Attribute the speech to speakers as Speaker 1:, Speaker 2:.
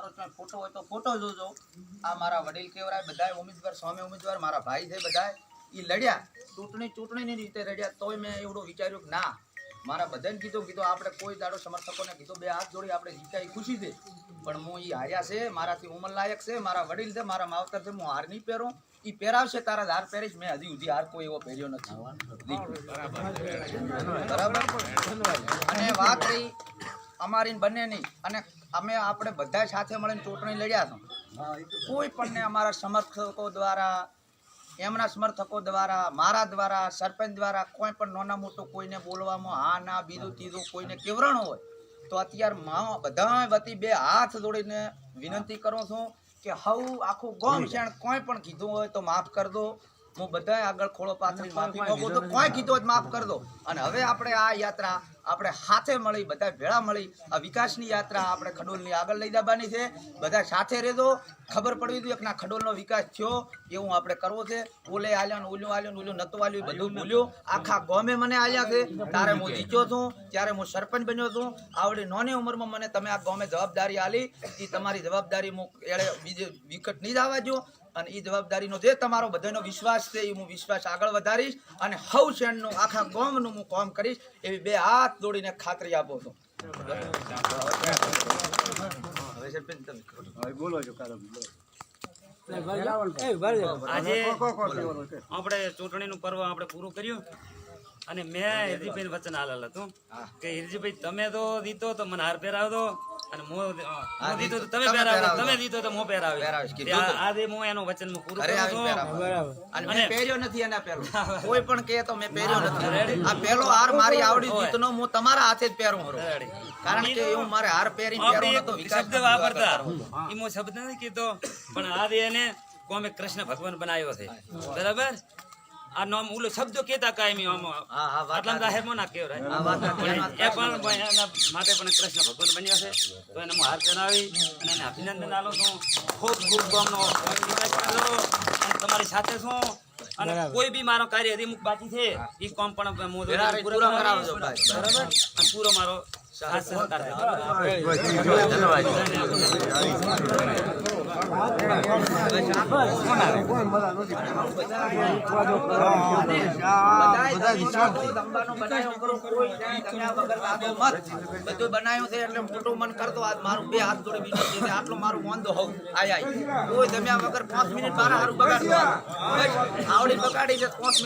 Speaker 1: મારો જો ફોટો હોય તો ફોટો જોજો આ મારા વડીલ કેવરાય બધાય ઉમેદવાર સામે ઉમેદવાર મારા ભાઈ છે બધાય ઈ લડ્યા ચૂંટણીની રીતે લડ્યા તોય મેં એવડું વિચાર્યું કે ના મારા બધાને કીધું આપણે કોઈ દાડો સમર્થકોને કીધું બે હાથ જોડી આપણે જીત્યા ખુશી છે પણ હું ઈ હાર્યા છે મારાથી ઉંમર લાયક છે મારા વડીલ છે મારા માવતર છે હું હાર નહીં પહેરું ઈ પહેરાવશે તારા હાર પહેરીશ મેં હજી સુધી હાર કોઈ એવો પહેર્યો નથી બરાબર અને વાત રહી અમારી બંનેની અને અમે આપણે બધા સાથે મળીને ચૂંટણી લડ્યા છો કોઈ પણ અમારા સમર્થકો દ્વારા એમના સમર્થકો દ્વારા મારા દ્વારા સરપંચ દ્વારા કોઈ પણ નાના મોટું કોઈને બોલવામાં હા ના બીજું ત્રીજું કોઈને કેવરણ હોય તો અત્યારે બધા વતી બે હાથ જોડીને વિનંતી કરું છું કે હવ આખું ગામ શેણ કોઈ પણ કીધું હોય તો માફ કરી દો હું બધા આગળ ખોળો પાથરી માફી માંગુ તો કોઈ કીધું હોય માફ કરી દો અને હવે આપણે આ યાત્રા આપણે સાથે મળી બધા ભેળા મળી આ વિકાસની યાત્રા આપણે ખડોલની આગળ લઈ જવાની છે બધા સાથે રહેજો ખબર પડવી જોઈએ કે ના ખડોલનો વિકાસ થયો એવું આપણે કરવો છે ઓલે આલ્યા ને ઓલું નતું આલ્યું બધું ભૂલ્યું આખા ગામે મને આલ્યા છે તારે હું જીત્યો છું ત્યારે હું સરપંચ બન્યો છું આવડી નાની ઉંમરમાં મને તમે આ ગામે જવાબદારી આલી એ તમારી જવાબદારી હું એળે બીજે વિકટ નહીં જવા દો અને એ જવાબદારીનો જે તમારો બધાનો વિશ્વાસ છે એ હું વિશ્વાસ આગળ વધારીશ અને હવ શેણનું આખા ગામનું હું કામ કરીશ એવી બે હાથ જોડીને ખાતરી આપો છો
Speaker 2: આજે આપણે ચૂંટણીનું પર્વ આપણે પૂરું કર્યું અને મેં હિરજીભાઈ વચન આલેલ હતું કે હિરજીભાઈ તમે તો દીધો તો મને હાર પહેરાવજો અને હું દીધો તો તમે પહેરાવો તમે દીધો તો હું પહેરાવી આજે હું એનું વચન પૂરું કરું છું
Speaker 1: અને મેં પહેર્યો નથી એના પહેલો કોઈ પણ કહે તો મેં પહેર્યો નથી આ પહેલો હાર મારી આવડી જીતનો હું તમારા હાથે જ પહેરું કારણ કે એવું મારે હાર પહેરીને પહેરો નતો
Speaker 2: શબ્દ વાપરતા એમો શબ્દ નથી કીધો પણ આજે એને કોમે કૃષ્ણ ભગવાન બનાવ્યો છે બરાબર આ નામ ઓલો શબ્દો કેતા કાયમી આટલા જાહેરમાં ના કહેવાય એ પણ એના માટે પણ કૃષ્ણ ભગવાન બન્યા છે તો એને હું હાર ચડાવી અને એને અભિનંદન આલો છું ખૂબ ખૂબ ગામનો વિકાસ કરો અને તમારી સાથે છું અને કોઈ બી મારો કાર્ય હજી બાકી છે એ કામ પણ પૂરો કરાવજો બરાબર અને પૂરો મારો સાથ સહકાર
Speaker 1: બધું બનાવ્યું છે એટલે મોટું મન કરતો આજ મારું બે હાથ જોડે વિનંતી આટલો મારું વાંધો હોવ આય કોઈ જમ્યા વગર 5 મિનિટ મારા હારું બગાડતો આવડી બગાડી છે 5 મિનિટ